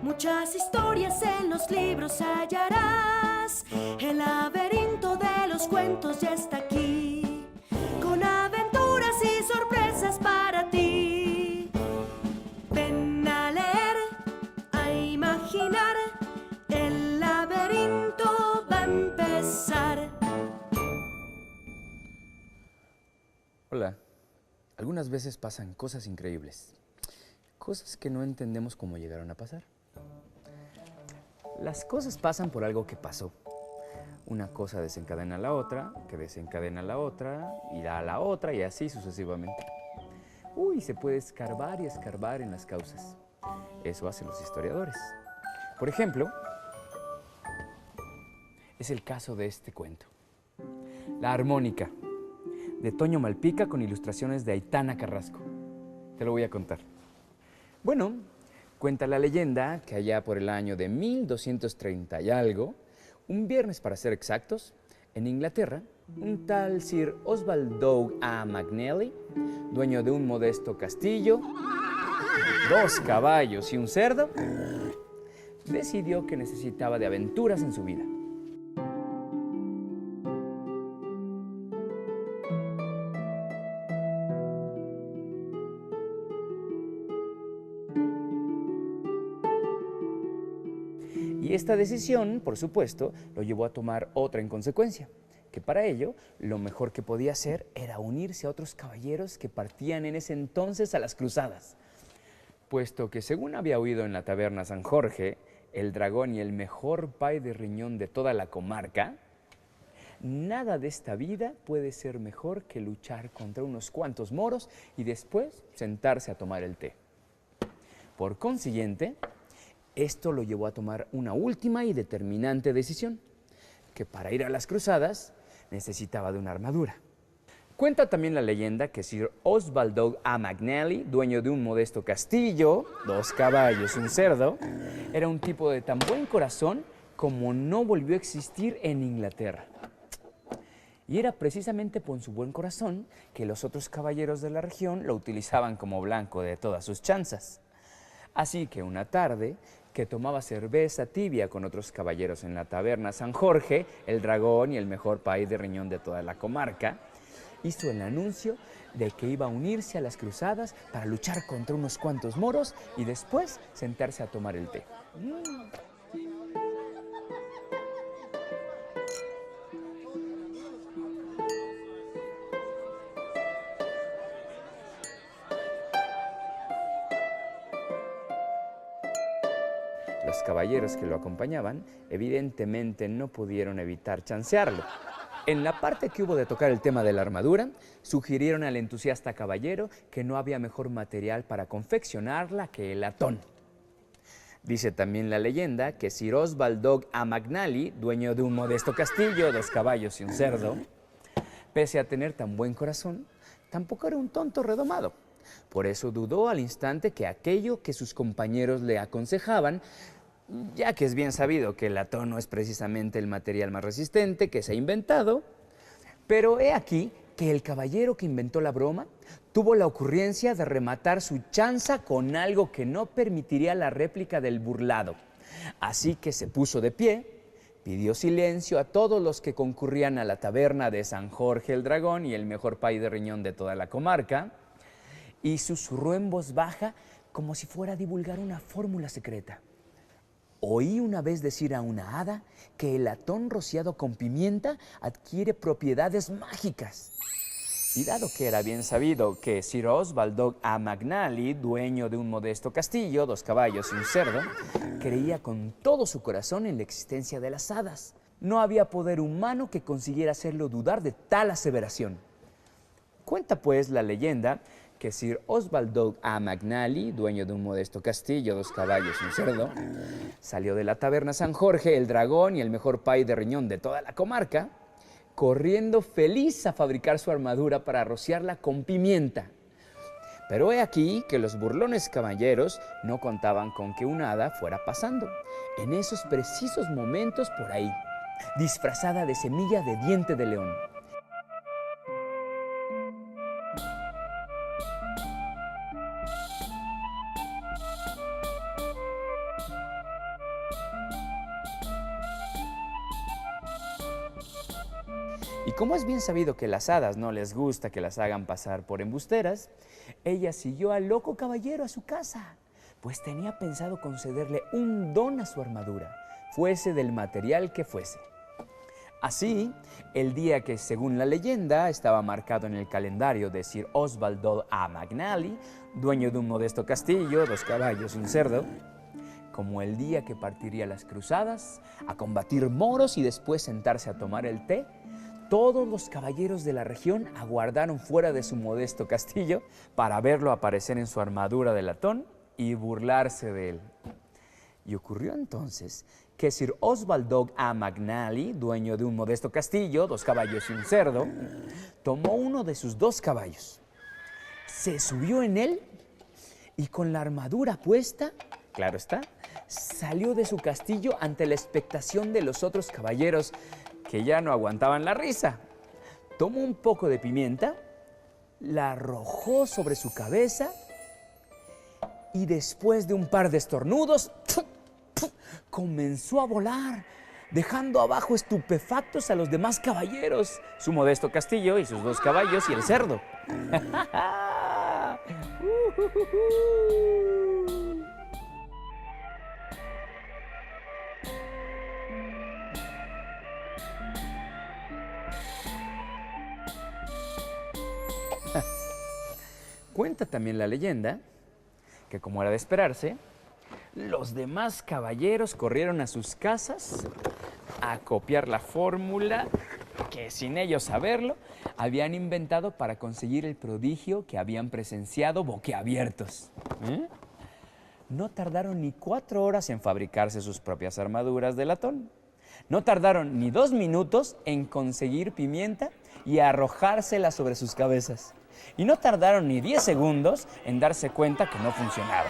Muchas historias en los libros hallarás. El laberinto de los cuentos ya está aquí, con aventuras y sorpresas para ti. Ven a leer, a imaginar. El laberinto va a empezar. Hola. Algunas veces pasan cosas increíbles. Cosas que no entendemos cómo llegaron a pasar. Las cosas pasan por algo que pasó. Una cosa desencadena a la otra, que desencadena a la otra, irá a la otra y así sucesivamente. Se puede escarbar y escarbar en las causas. Eso hacen los historiadores. Por ejemplo, es el caso de este cuento. La armónica, de Toño Malpica, con ilustraciones de Aitana Carrasco. Te lo voy a contar. Bueno, cuenta la leyenda que allá por el año de 1230 y algo, un viernes para ser exactos, en Inglaterra, un tal Sir Oswald Dogue A. McNally, dueño de un modesto castillo, 2 caballos y un cerdo, decidió que necesitaba de aventuras en su vida. Y esta decisión, por supuesto, lo llevó a tomar otra en consecuencia, que para ello lo mejor que podía hacer era unirse a otros caballeros que partían en ese entonces a las cruzadas, puesto que según había oído en la taberna San Jorge, el dragón y el mejor pay de riñón de toda la comarca, nada de esta vida puede ser mejor que luchar contra unos cuantos moros y después sentarse a tomar el té. Por consiguiente, esto lo llevó a tomar una última y determinante decisión, que para ir a las cruzadas necesitaba de una armadura. Cuenta también la leyenda que Sir Oswald Dogue A. McNally, dueño de un modesto castillo, 2 caballos y un cerdo, era un tipo de tan buen corazón como no volvió a existir en Inglaterra. Y era precisamente por su buen corazón que los otros caballeros de la región lo utilizaban como blanco de todas sus chanzas. Así que una tarde, que tomaba cerveza tibia con otros caballeros en la taberna San Jorge, el dragón y el mejor pay de riñón de toda la comarca, hizo el anuncio de que iba a unirse a las cruzadas para luchar contra unos cuantos moros y después sentarse a tomar el té. Los caballeros que lo acompañaban evidentemente no pudieron evitar chancearlo. En la parte que hubo de tocar el tema de la armadura, sugirieron al entusiasta caballero que no había mejor material para confeccionarla que el latón. Dice también la leyenda que Sir Oswald Dogue A. McNally, dueño de un modesto castillo, 2 caballos y un cerdo, pese a tener tan buen corazón, tampoco era un tonto redomado. Por eso dudó al instante que aquello que sus compañeros le aconsejaban, ya que es bien sabido que el latón no es precisamente el material más resistente que se ha inventado, pero he aquí que el caballero que inventó la broma tuvo la ocurrencia de rematar su chanza con algo que no permitiría la réplica del burlado. Así que se puso de pie, pidió silencio a todos los que concurrían a la taberna de San Jorge el Dragón y el mejor pay de riñón de toda la comarca, y susurró en voz baja como si fuera a divulgar una fórmula secreta. Oí una vez decir a una hada que el latón rociado con pimienta adquiere propiedades mágicas. Y dado que era bien sabido que Sir Oswald Dogue A. McNally, dueño de un modesto castillo, 2 caballos y un cerdo, creía con todo su corazón en la existencia de las hadas, no había poder humano que consiguiera hacerlo dudar de tal aseveración. Cuenta pues la leyenda que Sir Oswald Dogue A. McNally, dueño de un modesto castillo, 2 caballos y un cerdo, salió de la taberna San Jorge, el dragón y el mejor pay de riñón de toda la comarca, corriendo feliz a fabricar su armadura para rociarla con pimienta. Pero he aquí que los burlones caballeros no contaban con que una hada fuera pasando en esos precisos momentos por ahí, disfrazada de semilla de diente de león. Y como es bien sabido que las hadas no les gusta que las hagan pasar por embusteras, ella siguió al loco caballero a su casa, pues tenía pensado concederle un don a su armadura, fuese del material que fuese. Así, el día que, según la leyenda, estaba marcado en el calendario de Sir Oswald a McNally, dueño de un modesto castillo, 2 caballos y un cerdo, como el día que partiría a las cruzadas, a combatir moros y después sentarse a tomar el té, todos los caballeros de la región aguardaron fuera de su modesto castillo para verlo aparecer en su armadura de latón y burlarse de él. Y ocurrió entonces que Sir Oswald a McNally, dueño de un modesto castillo, 2 caballos y un cerdo, tomó uno de sus 2 caballos, se subió en él y con la armadura puesta, claro está, salió de su castillo ante la expectación de los otros caballeros que ya no aguantaban la risa. Tomó un poco de pimienta, la arrojó sobre su cabeza y después de un par de estornudos, comenzó a volar, dejando abajo estupefactos a los demás caballeros, su modesto castillo y sus 2 caballos y el cerdo. Cuenta también la leyenda que, como era de esperarse, los demás caballeros corrieron a sus casas a copiar la fórmula que, sin ellos saberlo, habían inventado para conseguir el prodigio que habían presenciado boquiabiertos. No tardaron ni 4 horas en fabricarse sus propias armaduras de latón. No tardaron ni 2 minutos en conseguir pimienta y arrojársela sobre sus cabezas. Y no tardaron ni 10 segundos en darse cuenta que no funcionaba.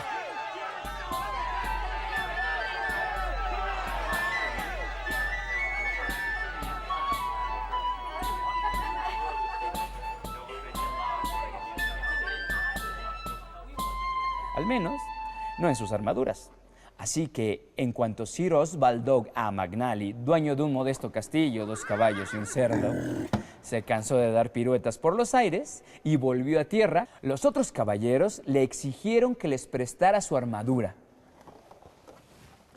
Al menos, no en sus armaduras. Así que, en cuanto Sir Oswald a McNally, dueño de un modesto castillo, 2 caballos y un cerdo, se cansó de dar piruetas por los aires y volvió a tierra, los otros caballeros le exigieron que les prestara su armadura.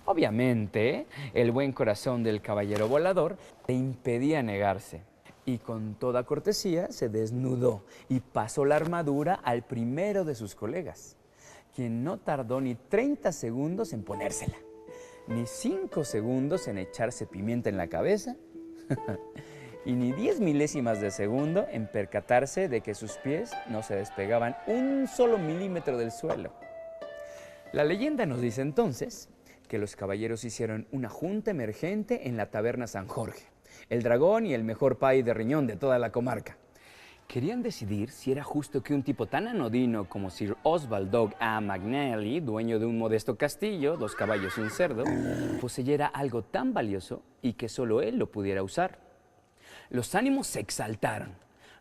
Obviamente, el buen corazón del caballero volador le impedía negarse. Y con toda cortesía se desnudó y pasó la armadura al primero de sus colegas, quien no tardó ni 30 segundos en ponérsela, ni 5 segundos en echarse pimienta en la cabeza, y ni 10 milésimas de segundo en percatarse de que sus pies no se despegaban un solo milímetro del suelo. La leyenda nos dice entonces que los caballeros hicieron una junta emergente en la taberna San Jorge, el dragón y el mejor pay de riñón de toda la comarca. Querían decidir si era justo que un tipo tan anodino como Sir Oswald a McNally, dueño de un modesto castillo, 2 caballos y un cerdo, poseyera algo tan valioso y que solo él lo pudiera usar. Los ánimos se exaltaron,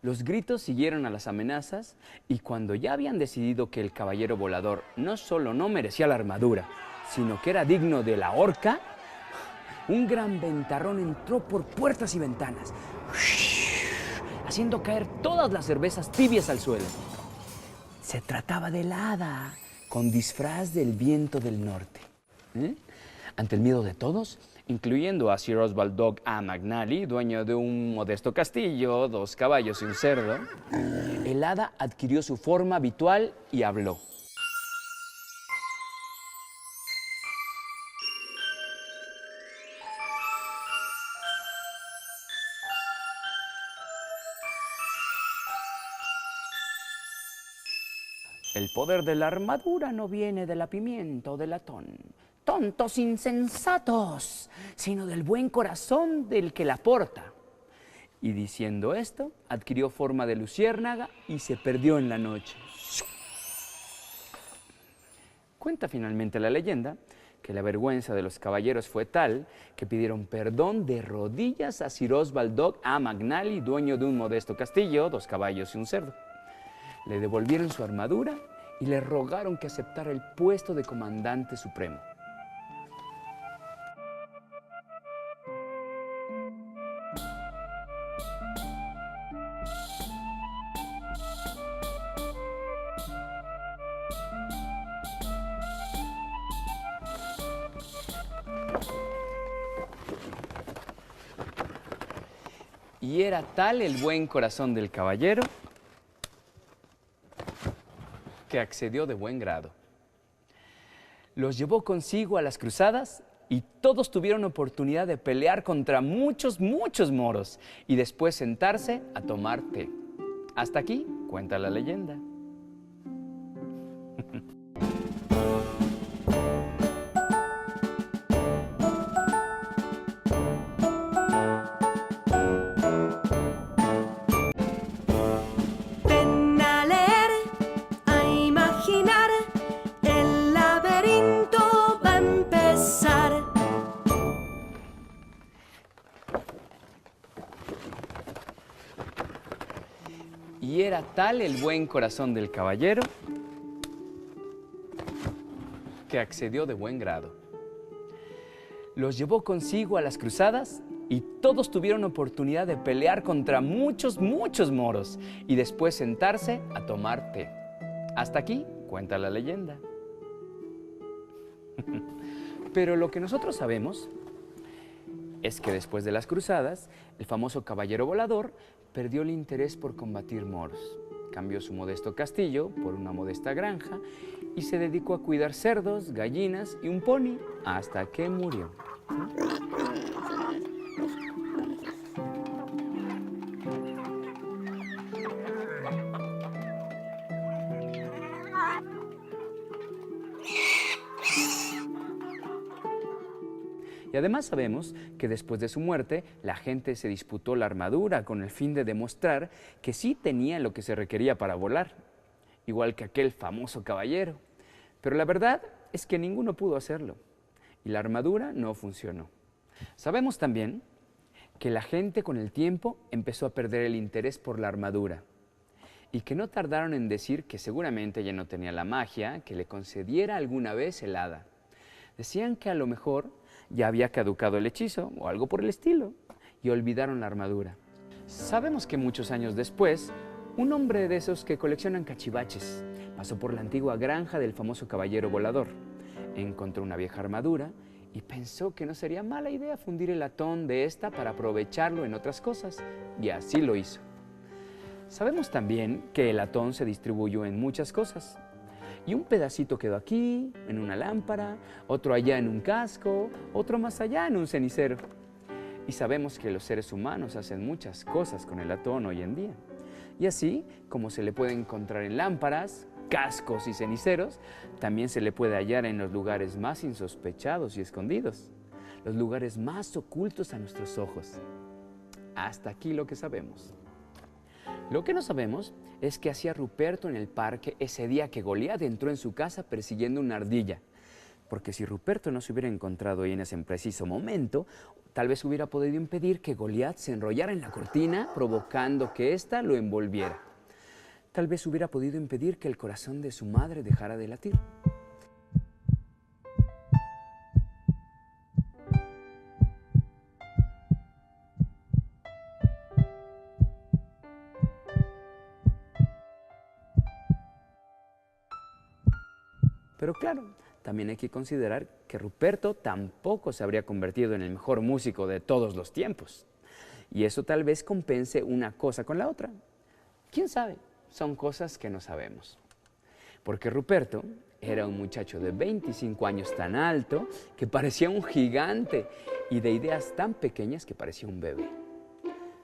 los gritos siguieron a las amenazas y cuando ya habían decidido que el caballero volador no solo no merecía la armadura, sino que era digno de la horca, un gran ventarrón entró por puertas y ventanas, haciendo caer todas las cervezas tibias al suelo. Se trataba de la hada, con disfraz del viento del norte. Ante el miedo de todos, incluyendo a Sir Oswald a McNally, dueño de un modesto castillo, 2 caballos y un cerdo, el hada adquirió su forma habitual y habló. El poder de la armadura no viene de la pimienta o del latón, tontos insensatos, sino del buen corazón del que la porta. Y diciendo esto, adquirió forma de luciérnaga y se perdió en la noche. Cuenta finalmente la leyenda que la vergüenza de los caballeros fue tal que pidieron perdón de rodillas a Sir Oswald a McNally, dueño de un modesto castillo, 2 caballos y un cerdo. Le devolvieron su armadura y le rogaron que aceptara el puesto de comandante supremo. Y era tal el buen corazón del caballero que accedió de buen grado. Los llevó consigo a las cruzadas y todos tuvieron oportunidad de pelear contra muchos moros y después sentarse a tomar té. Hasta aquí cuenta la leyenda. Ven a leer, a imaginar, el laberinto va a empezar. Y era tal el buen corazón del caballero que accedió de buen grado. Los llevó consigo a las cruzadas y todos tuvieron oportunidad de pelear contra muchos moros y después sentarse a tomar té. Hasta aquí cuenta la leyenda. Pero lo que nosotros sabemos es que después de las cruzadas, el famoso caballero volador perdió el interés por combatir moros. Cambió su modesto castillo por una modesta granja y se dedicó a cuidar cerdos, gallinas y un pony hasta que murió. Y además sabemos que después de su muerte, la gente se disputó la armadura con el fin de demostrar que sí tenía lo que se requería para volar, igual que aquel famoso caballero. Pero la verdad es que ninguno pudo hacerlo y la armadura no funcionó. Sabemos también que la gente con el tiempo empezó a perder el interés por la armadura y que no tardaron en decir que seguramente ya no tenía la magia que le concediera alguna vez el hada. Decían que a lo mejor ya había caducado el hechizo o algo por el estilo y olvidaron la armadura. Sabemos que muchos años después, un hombre de esos que coleccionan cachivaches pasó por la antigua granja del famoso caballero volador. Encontró una vieja armadura y pensó que no sería mala idea fundir el latón de esta para aprovecharlo en otras cosas, y así lo hizo. Sabemos también que el latón se distribuyó en muchas cosas. Y un pedacito quedó aquí, en una lámpara, otro allá en un casco, otro más allá en un cenicero. Y sabemos que los seres humanos hacen muchas cosas con el latón hoy en día. Y así, como se le puede encontrar en lámparas, cascos y ceniceros, también se le puede hallar en los lugares más insospechados y escondidos, los lugares más ocultos a nuestros ojos. Hasta aquí lo que sabemos. Lo que no sabemos es qué hacía Ruperto en el parque ese día que Goliat entró en su casa persiguiendo una ardilla. Porque si Ruperto no se hubiera encontrado ahí en ese preciso momento, tal vez hubiera podido impedir que Goliat se enrollara en la cortina, provocando que ésta lo envolviera. Tal vez hubiera podido impedir que el corazón de su madre dejara de latir. Pero claro, también hay que considerar que Ruperto tampoco se habría convertido en el mejor músico de todos los tiempos. Y eso tal vez compense una cosa con la otra. ¿Quién sabe? Son cosas que no sabemos. Porque Ruperto era un muchacho de 25 años tan alto que parecía un gigante y de ideas tan pequeñas que parecía un bebé.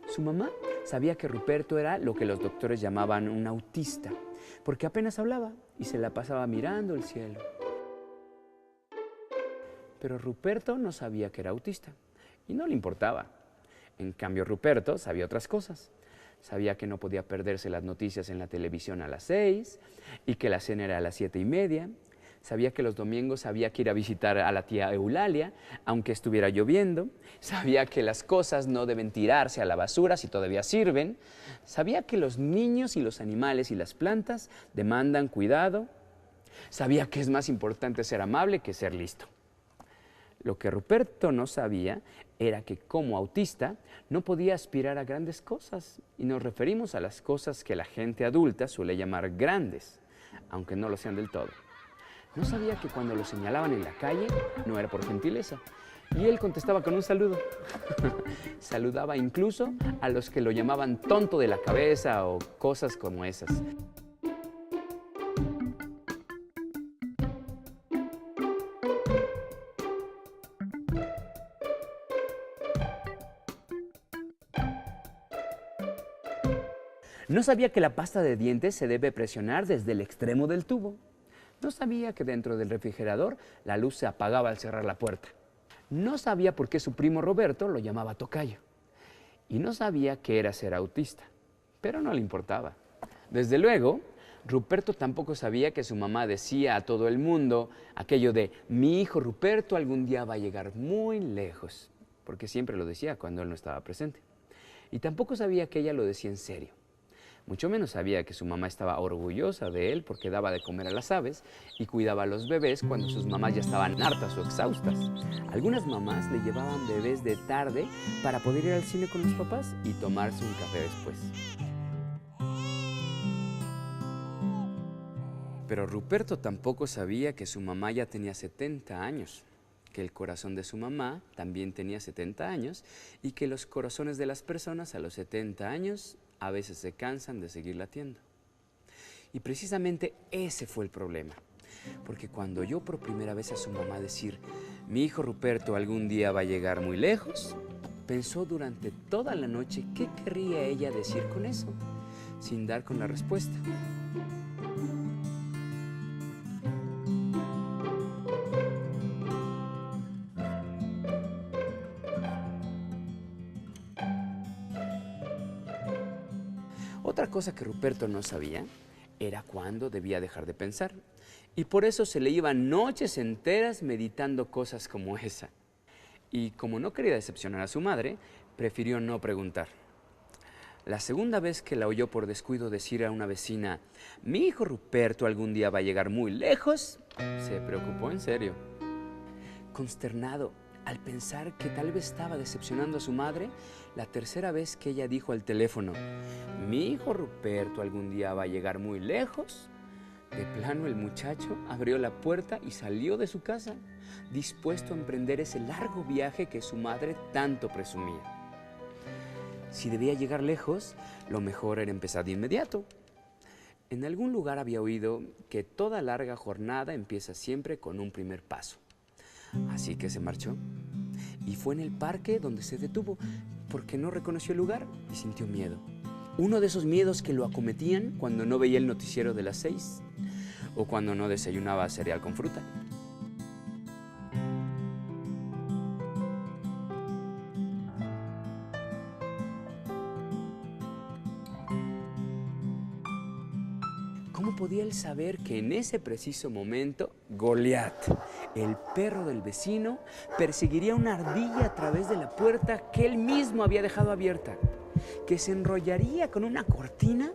Su mamá sabía que Ruperto era lo que los doctores llamaban un autista, porque apenas hablaba y se la pasaba mirando el cielo. Pero Ruperto no sabía que era autista y no le importaba. En cambio, Ruperto sabía otras cosas. Sabía que no podía perderse las noticias en la televisión a las 6 y que la cena era a las 7:30. Sabía que los domingos había que ir a visitar a la tía Eulalia, aunque estuviera lloviendo. Sabía que las cosas no deben tirarse a la basura si todavía sirven. Sabía que los niños y los animales y las plantas demandan cuidado. Sabía que es más importante ser amable que ser listo. Lo que Ruperto no sabía era que como autista no podía aspirar a grandes cosas, y nos referimos a las cosas que la gente adulta suele llamar grandes, aunque no lo sean del todo. No sabía que cuando lo señalaban en la calle no era por gentileza, Y él contestaba con un saludo. Saludaba incluso a los que lo llamaban tonto de la cabeza o cosas como esas. No sabía que la pasta de dientes se debe presionar desde el extremo del tubo. No sabía que dentro del refrigerador la luz se apagaba al cerrar la puerta. No sabía por qué su primo Roberto lo llamaba tocayo. Y no sabía que era ser autista, pero no le importaba. Desde luego, Ruperto tampoco sabía que su mamá decía a todo el mundo aquello de mi hijo Ruperto algún día va a llegar muy lejos, porque siempre lo decía cuando él no estaba presente. Y tampoco sabía que ella lo decía en serio. Mucho menos sabía que su mamá estaba orgullosa de él porque daba de comer a las aves y cuidaba a los bebés cuando sus mamás ya estaban hartas o exhaustas. Algunas mamás le llevaban bebés de tarde para poder ir al cine con los papás y tomarse un café después. Pero Ruperto tampoco sabía que su mamá ya tenía 70 años, que el corazón de su mamá también tenía 70 años y que los corazones de las personas a los 70 años a veces se cansan de seguir latiendo. Y precisamente ese fue el problema, porque cuando oyó por primera vez a su mamá decir, mi hijo Ruperto algún día va a llegar muy lejos, pensó durante toda la noche qué querría ella decir con eso, sin dar con la respuesta. Otra cosa que Ruperto no sabía era cuándo debía dejar de pensar. Y por eso se le iban noches enteras meditando cosas como esa. Y como no quería decepcionar a su madre, prefirió no preguntar. La segunda vez que la oyó por descuido decir a una vecina, mi hijo Ruperto algún día va a llegar muy lejos, se preocupó en serio. Consternado al pensar que tal vez estaba decepcionando a su madre, la tercera vez que ella dijo al teléfono, mi hijo Ruperto algún día va a llegar muy lejos, de plano el muchacho abrió la puerta y salió de su casa, dispuesto a emprender ese largo viaje que su madre tanto presumía. Si debía llegar lejos, lo mejor era empezar de inmediato. En algún lugar había oído que toda larga jornada empieza siempre con un primer paso. Así que se marchó y fue en el parque donde se detuvo porque no reconoció el lugar y sintió miedo. Uno de esos miedos que lo acometían cuando no veía el noticiero de las 6 o cuando no desayunaba cereal con fruta. ¿Cómo podía él saber que en ese preciso momento Goliat, el perro del vecino, perseguiría una ardilla a través de la puerta que él mismo había dejado abierta, que se enrollaría con una cortina,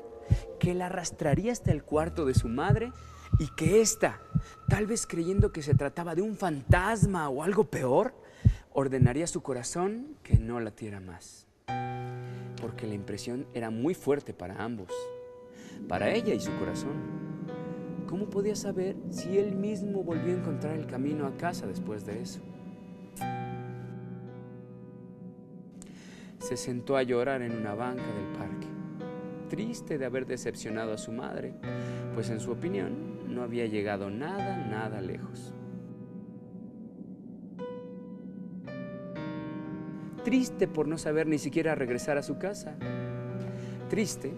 que la arrastraría hasta el cuarto de su madre y que ésta, tal vez creyendo que se trataba de un fantasma o algo peor, ordenaría a su corazón que no latiera más? Porque la impresión era muy fuerte para ambos. Para ella y su corazón. ¿Cómo podía saber si él mismo volvió a encontrar el camino a casa después de eso? Se sentó a llorar en una banca del parque, triste de haber decepcionado a su madre, pues en su opinión no había llegado nada lejos. Triste por no saber ni siquiera regresar a su casa. Triste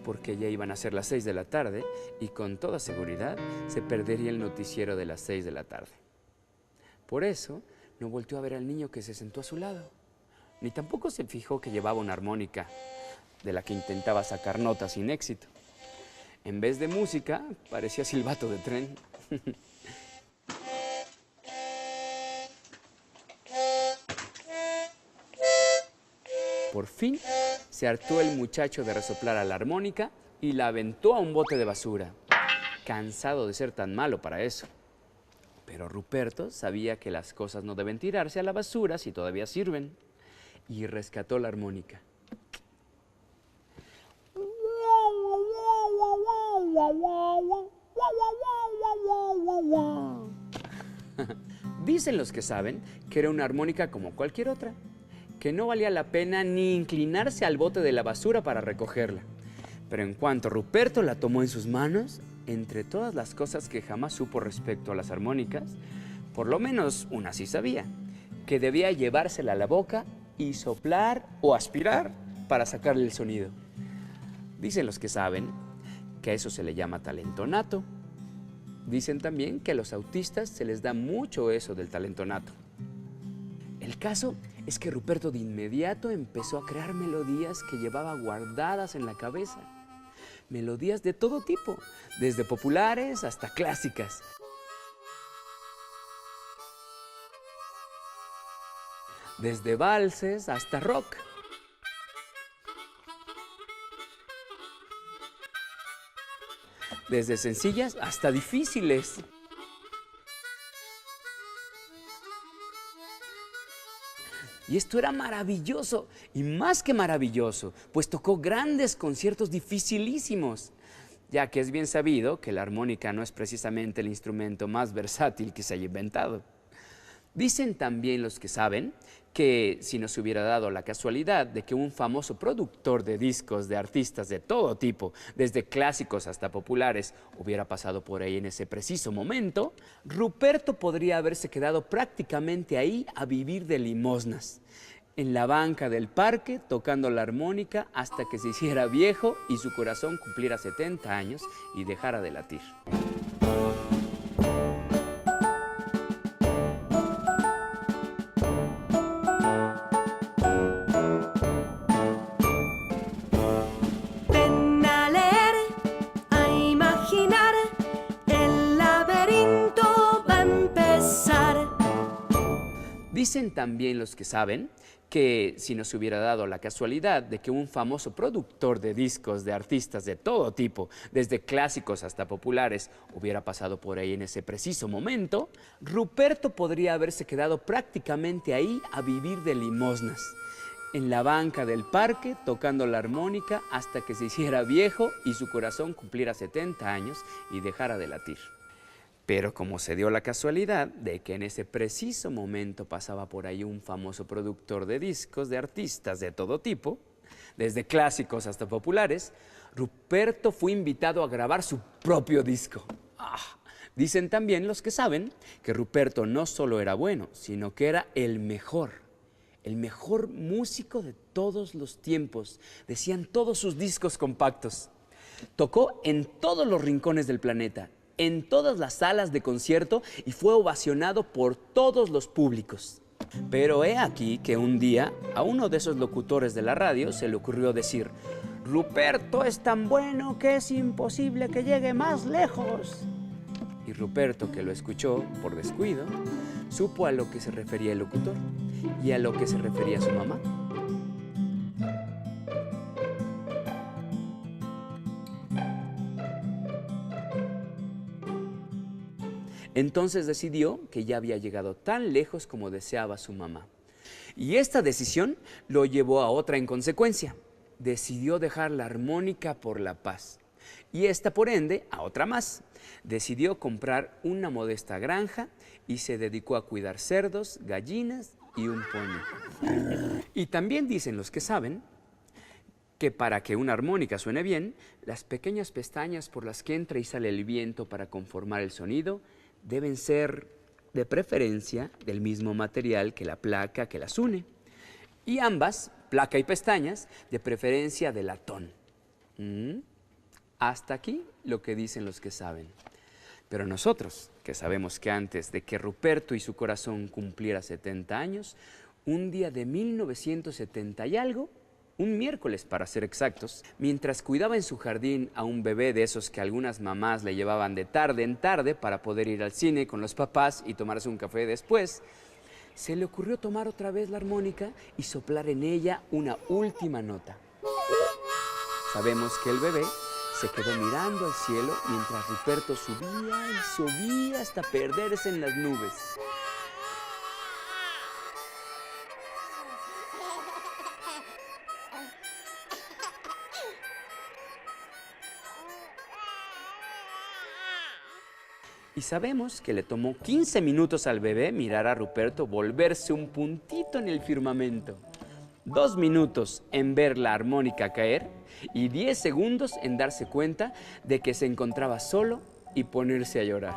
porque ya iban a ser las 6 de la tarde y con toda seguridad se perdería el noticiero de las 6 de la tarde. Por eso no volteó a ver al niño que se sentó a su lado, ni tampoco se fijó que llevaba una armónica de la que intentaba sacar notas sin éxito. En vez de música, parecía silbato de tren. Por fin se hartó el muchacho de resoplar a la armónica y la aventó a un bote de basura, cansado de ser tan malo para eso. Pero Ruperto sabía que las cosas no deben tirarse a la basura si todavía sirven, y rescató la armónica. Dicen los que saben que era una armónica como cualquier otra, que no valía la pena ni inclinarse al bote de la basura para recogerla. Pero en cuanto Ruperto la tomó en sus manos, entre todas las cosas que jamás supo respecto a las armónicas, por lo menos una sí sabía, que debía llevársela a la boca y soplar o aspirar para sacarle el sonido. Dicen los que saben que a eso se le llama talento nato. Dicen también que a los autistas se les da mucho eso del talento nato. El caso es que Ruperto de inmediato empezó a crear melodías que llevaba guardadas en la cabeza. Melodías de todo tipo, desde populares hasta clásicas. Desde valses hasta rock. Desde sencillas hasta difíciles. Y esto era maravilloso, y más que maravilloso, pues tocó grandes conciertos dificilísimos, ya que es bien sabido que la armónica no es precisamente el instrumento más versátil que se haya inventado. Dicen también los que saben que si nos hubiera dado la casualidad de que un famoso productor de discos de artistas de todo tipo, desde clásicos hasta populares, hubiera pasado por ahí en ese preciso momento, Ruperto podría haberse quedado prácticamente ahí a vivir de limosnas, en la banca del parque, tocando la armónica hasta que se hiciera viejo y su corazón cumpliera 70 años y dejara de latir. Dicen también los que saben que si nos hubiera dado la casualidad de que un famoso productor de discos de artistas de todo tipo, desde clásicos hasta populares, hubiera pasado por ahí en ese preciso momento, Ruperto podría haberse quedado prácticamente ahí a vivir de limosnas, en la banca del parque, tocando la armónica hasta que se hiciera viejo y su corazón cumpliera 70 años y dejara de latir. Pero como se dio la casualidad de que en ese preciso momento pasaba por ahí un famoso productor de discos de artistas de todo tipo, desde clásicos hasta populares, Ruperto fue invitado a grabar su propio disco. Dicen también los que saben que Ruperto no solo era bueno, sino que era el mejor músico de todos los tiempos, decían todos sus discos compactos. Tocó en todos los rincones del planeta, en todas las salas de concierto y fue ovacionado por todos los públicos. Pero he aquí que un día a uno de esos locutores de la radio se le ocurrió decir: Ruperto es tan bueno que es imposible que llegue más lejos. Y Ruperto, que lo escuchó por descuido, supo a lo que se refería el locutor y a lo que se refería su mamá. Entonces decidió que ya había llegado tan lejos como deseaba su mamá. Y esta decisión lo llevó a otra inconsecuencia. Decidió dejar la armónica por la paz. Y esta, por ende, a otra más. Decidió comprar una modesta granja y se dedicó a cuidar cerdos, gallinas y un pony. Y también dicen los que saben que para que una armónica suene bien, las pequeñas pestañas por las que entra y sale el viento para conformar el sonido deben ser, de preferencia, del mismo material que la placa que las une. Y ambas, placa y pestañas, de preferencia de latón. Hasta aquí lo que dicen los que saben. Pero nosotros, que sabemos que antes de que Ruperto y su corazón cumpliera 70 años, un día de 1970 y algo, un miércoles para ser exactos, mientras cuidaba en su jardín a un bebé de esos que algunas mamás le llevaban de tarde en tarde para poder ir al cine con los papás y tomarse un café después, se le ocurrió tomar otra vez la armónica y soplar en ella una última nota. Sabemos que el bebé se quedó mirando al cielo mientras Ruperto subía y subía hasta perderse en las nubes. Y sabemos que le tomó 15 minutos al bebé mirar a Ruperto volverse un puntito en el firmamento, 2 minutos en ver la armónica caer y 10 segundos en darse cuenta de que se encontraba solo y ponerse a llorar.